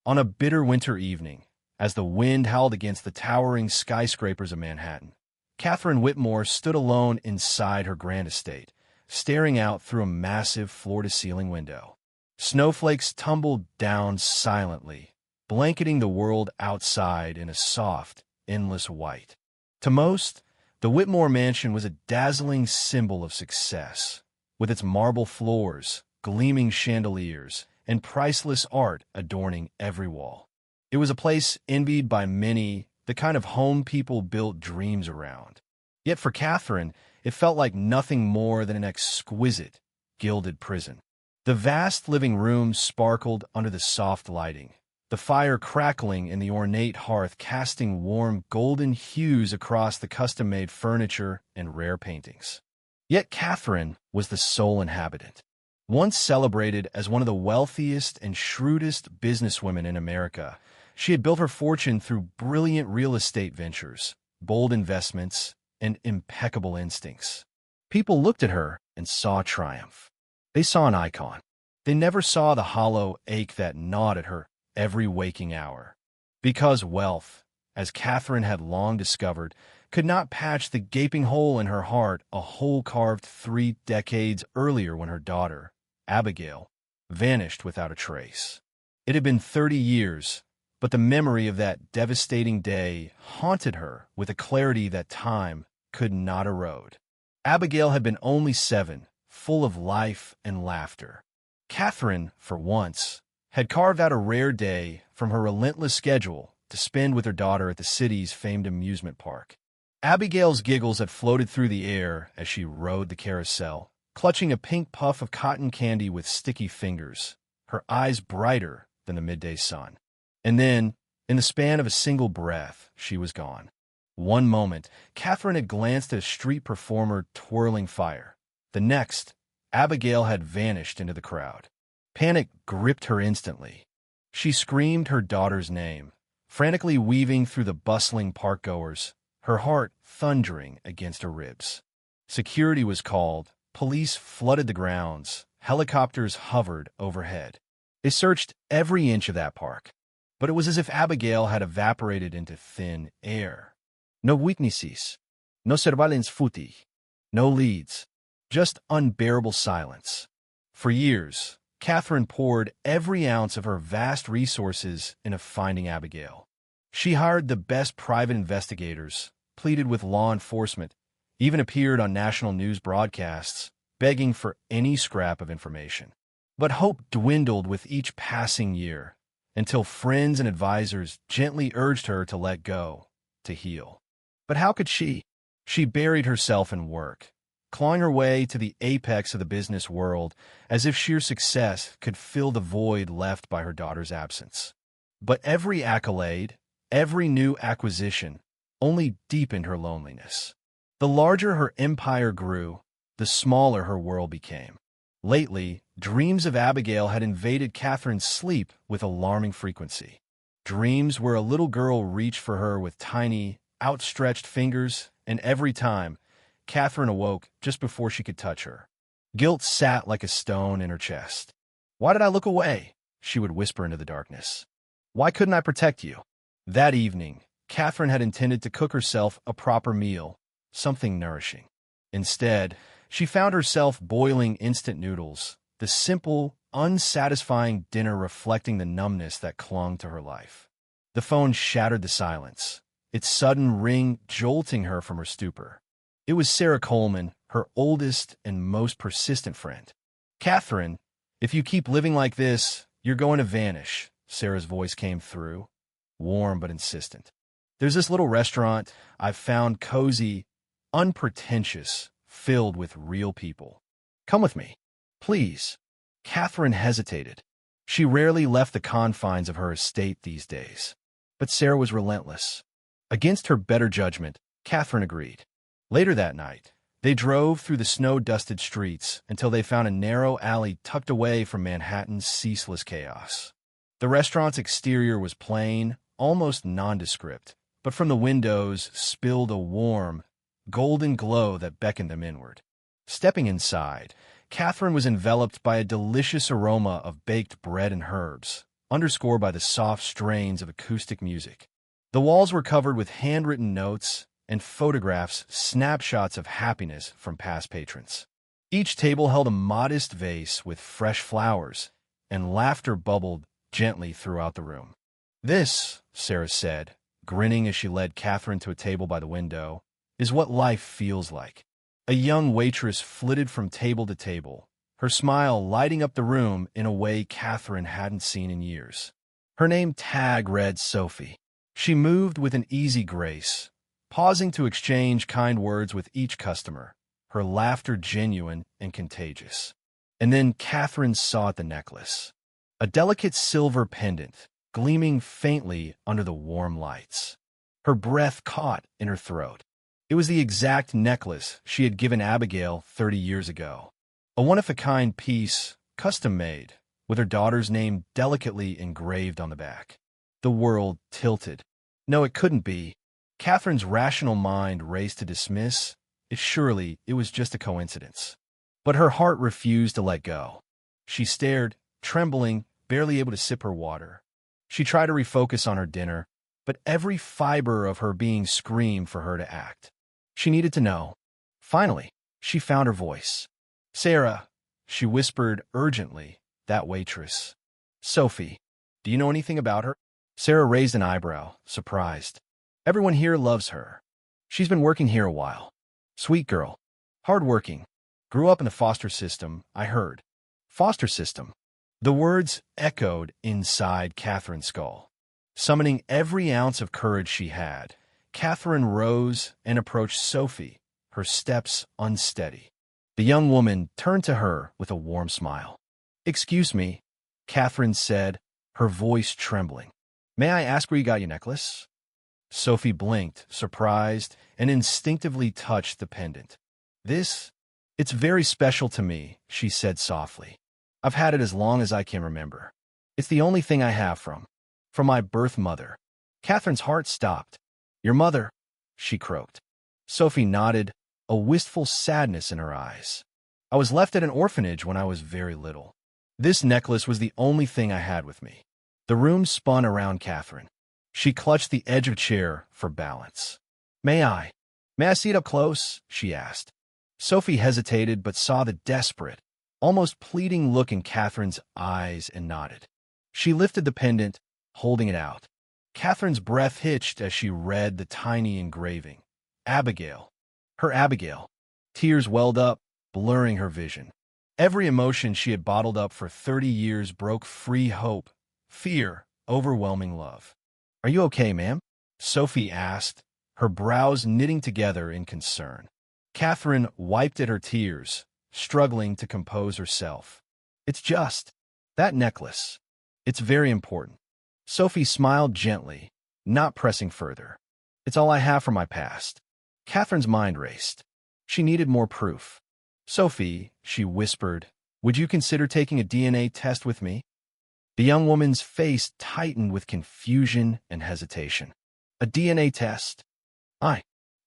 On a bitter winter evening, as the wind howled against the towering skyscrapers of Manhattan, Catherine Whitmore stood alone inside her grand estate, staring out through a massive floor-to-ceiling window. Snowflakes tumbled down silently, blanketing the world outside in a soft, endless white. To most, the Whitmore mansion was a dazzling symbol of success, with its marble floors, gleaming chandeliers, and priceless art adorning every wall. It was a place envied by many, the kind of home people built dreams around. Yet for Catherine, it felt like nothing more than an exquisite, gilded prison. The vast living room sparkled under the soft lighting, the fire crackling in the ornate hearth casting warm golden hues across the custom-made furniture and rare paintings. Yet Catherine was the sole inhabitant. Once celebrated as one of the wealthiest and shrewdest businesswomen in America, she had built her fortune through brilliant real estate ventures, bold investments, and impeccable instincts. People looked at her and saw triumph. They saw an icon. They never saw the hollow ache that gnawed at her every waking hour. Because wealth, as Catherine had long discovered, could not patch the gaping hole in her heart, a hole carved 3 decades earlier when her daughter, Abigail, vanished without a trace. It had been 30 years, but the memory of that devastating day haunted her with a clarity that time could not erode. Abigail had been only 7, full of life and laughter. Catherine, for once, had carved out a rare day from her relentless schedule to spend with her daughter at the city's famed amusement park. Abigail's giggles had floated through the air as she rode the carousel, clutching a pink puff of cotton candy with sticky fingers, her eyes brighter than the midday sun. And then, in the span of a single breath, she was gone. One moment, Catherine had glanced at a street performer twirling fire. The next, Abigail had vanished into the crowd. Panic gripped her instantly. She screamed her daughter's name, frantically weaving through the bustling parkgoers, her heart thundering against her ribs. Security was called, police flooded the grounds, helicopters hovered overhead. They searched every inch of that park, but it was as if Abigail had evaporated into thin air. No witnesses, no surveillance footage, no leads, just unbearable silence. For years, Catherine poured every ounce of her vast resources into finding Abigail. She hired the best private investigators, pleaded with law enforcement, even appeared on national news broadcasts, begging for any scrap of information. But hope dwindled with each passing year, until friends and advisors gently urged her to let go, to heal. But how could she? She buried herself in work, clawing her way to the apex of the business world as if sheer success could fill the void left by her daughter's absence. But every accolade, every new acquisition, only deepened her loneliness. The larger her empire grew, the smaller her world became. Lately, dreams of Abigail had invaded Catherine's sleep with alarming frequency. Dreams where a little girl reached for her with tiny, outstretched fingers, and every time, Catherine awoke just before she could touch her. Guilt sat like a stone in her chest. "Why did I look away?" she would whisper into the darkness. "Why couldn't I protect you?" That evening, Catherine had intended to cook herself a proper meal, something nourishing. Instead, she found herself boiling instant noodles, the simple, unsatisfying dinner reflecting the numbness that clung to her life. The phone shattered the silence, its sudden ring jolting her from her stupor. It was Sarah Coleman, her oldest and most persistent friend. "Catherine, if you keep living like this, you're going to vanish," Sarah's voice came through, warm but insistent. "There's this little restaurant I've found, cozy, unpretentious, filled with real people. Come with me, please." Catherine hesitated. She rarely left the confines of her estate these days. But Sarah was relentless. Against her better judgment, Catherine agreed. Later that night, they drove through the snow-dusted streets until they found a narrow alley tucked away from Manhattan's ceaseless chaos. The restaurant's exterior was plain, almost nondescript, but from the windows spilled a warm, golden glow that beckoned them inward. Stepping inside, Catherine was enveloped by a delicious aroma of baked bread and herbs, underscored by the soft strains of acoustic music. The walls were covered with handwritten notes and photographs, snapshots of happiness from past patrons. Each table held a modest vase with fresh flowers, and laughter bubbled gently throughout the room. "This," Sarah said, grinning as she led Catherine to a table by the window, "is what life feels like." A young waitress flitted from table to table, her smile lighting up the room in a way Catherine hadn't seen in years. Her name tag read Sophie. She moved with an easy grace, pausing to exchange kind words with each customer, her laughter genuine and contagious. And then Catherine saw the necklace, a delicate silver pendant, gleaming faintly under the warm lights. Her breath caught in her throat. It was the exact necklace she had given Abigail 30 years ago. A one-of-a-kind piece, custom-made, with her daughter's name delicately engraved on the back. The world tilted. No, it couldn't be. Catherine's rational mind raced to dismiss it. Surely it was just a coincidence. But her heart refused to let go. She stared, trembling, barely able to sip her water. She tried to refocus on her dinner, but every fiber of her being screamed for her to act. She needed to know. Finally, she found her voice. "Sarah," she whispered urgently, "that waitress. Sophie. Do you know anything about her?" Sarah raised an eyebrow, surprised. "Everyone here loves her. She's been working here a while. Sweet girl. Hardworking. Grew up in the foster system, I heard." Foster system. The words echoed inside Catherine's skull. Summoning every ounce of courage she had, Catherine rose and approached Sophie, her steps unsteady. The young woman turned to her with a warm smile. "Excuse me," Catherine said, her voice trembling. "May I ask where you got your necklace?" Sophie blinked, surprised, and instinctively touched the pendant. It's very special to me," she said softly. "I've had it as long as I can remember. It's the only thing I have from my birth mother." Catherine's heart stopped. "Your mother?" she croaked. Sophie nodded, a wistful sadness in her eyes. "I was left at an orphanage when I was very little. This necklace was the only thing I had with me." The room spun around Catherine. She clutched the edge of a chair for balance. May I see it up close?" she asked. Sophie hesitated but saw the desperate, almost pleading look in Catherine's eyes and nodded. She lifted the pendant, holding it out. Catherine's breath hitched as she read the tiny engraving. Abigail. Her Abigail. Tears welled up, blurring her vision. Every emotion she had bottled up for 30 years broke free: hope, fear, overwhelming love. "Are you okay, ma'am?" Sophie asked, her brows knitting together in concern. Catherine wiped at her tears, struggling to compose herself. "It's just that necklace. It's very important." Sophie smiled gently, not pressing further. "It's all I have from my past." Catherine's mind raced. She needed more proof. "Sophie," she whispered, "would you consider taking a DNA test with me?" The young woman's face tightened with confusion and hesitation. "A DNA test?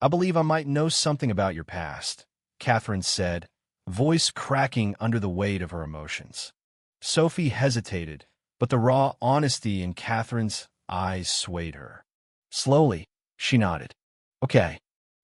I believe I might know something about your past," Catherine said, voice cracking under the weight of her emotions. Sophie hesitated, but the raw honesty in Catherine's eyes swayed her. Slowly, she nodded. "Okay."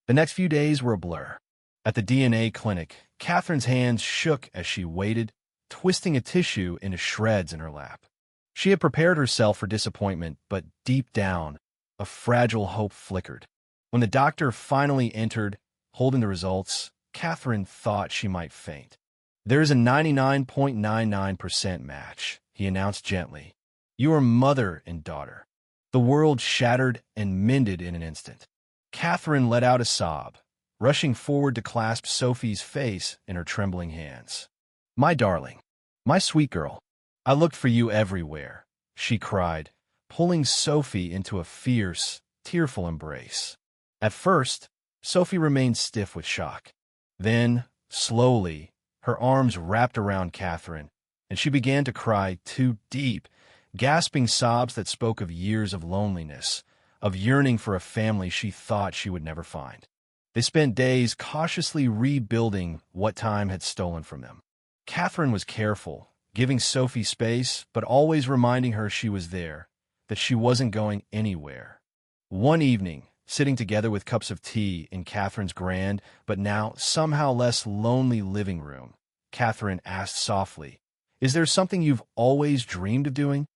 The next few days were a blur. At the DNA clinic, Catherine's hands shook as she waited, twisting a tissue into shreds in her lap. She had prepared herself for disappointment, but deep down, a fragile hope flickered. When the doctor finally entered, holding the results, Catherine thought she might faint. "There is a 99.99% match," he announced gently. "You are mother and daughter." The world shattered and mended in an instant. Catherine let out a sob, rushing forward to clasp Sophie's face in her trembling hands. "My darling, my sweet girl, I looked for you everywhere," she cried, pulling Sophie into a fierce, tearful embrace. At first, Sophie remained stiff with shock. Then, slowly, her arms wrapped around Catherine, and she began to cry too deep, gasping sobs that spoke of years of loneliness, of yearning for a family she thought she would never find. They spent days cautiously rebuilding what time had stolen from them. Catherine was careful, giving Sophie space, but always reminding her she was there, that she wasn't going anywhere. One evening, sitting together with cups of tea in Catherine's grand, but now somehow less lonely living room, Catherine asked softly, "Is there something you've always dreamed of doing?"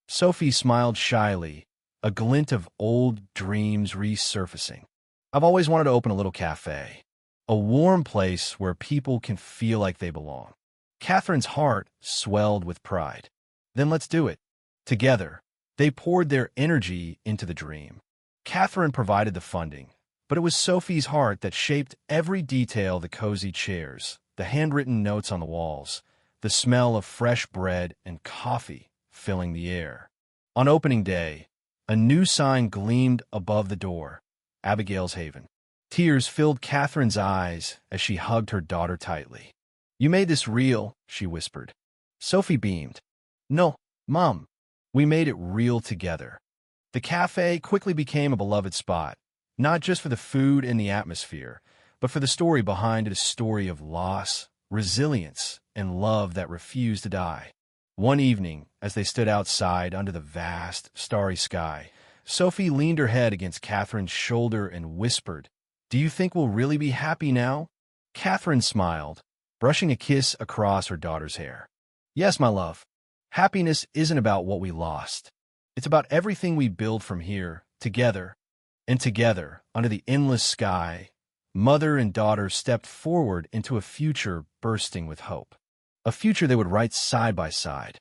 Sophie smiled shyly, a glint of old dreams resurfacing. "I've always wanted to open a little cafe, a warm place where people can feel like they belong." Catherine's heart swelled with pride. "Then let's do it. Together." They poured their energy into the dream. Catherine provided the funding, but it was Sophie's heart that shaped every detail: the cozy chairs, the handwritten notes on the walls, the smell of fresh bread and coffee filling the air. On opening day, a new sign gleamed above the door: Abigail's Haven. Tears filled Catherine's eyes as she hugged her daughter tightly. "You made this real," she whispered. Sophie beamed. "No, Mom, we made it real together." The cafe quickly became a beloved spot, not just for the food and the atmosphere, but for the story behind it: a story of loss, resilience, and love that refused to die. One evening, as they stood outside under the vast, starry sky, Sophie leaned her head against Catherine's shoulder and whispered, "Do you think we'll really be happy now?" Catherine smiled, brushing a kiss across her daughter's hair. "Yes, my love. Happiness isn't about what we lost. It's about everything we build from here, together." And together, under the endless sky, mother and daughter stepped forward into a future bursting with hope. A future they would write side by side,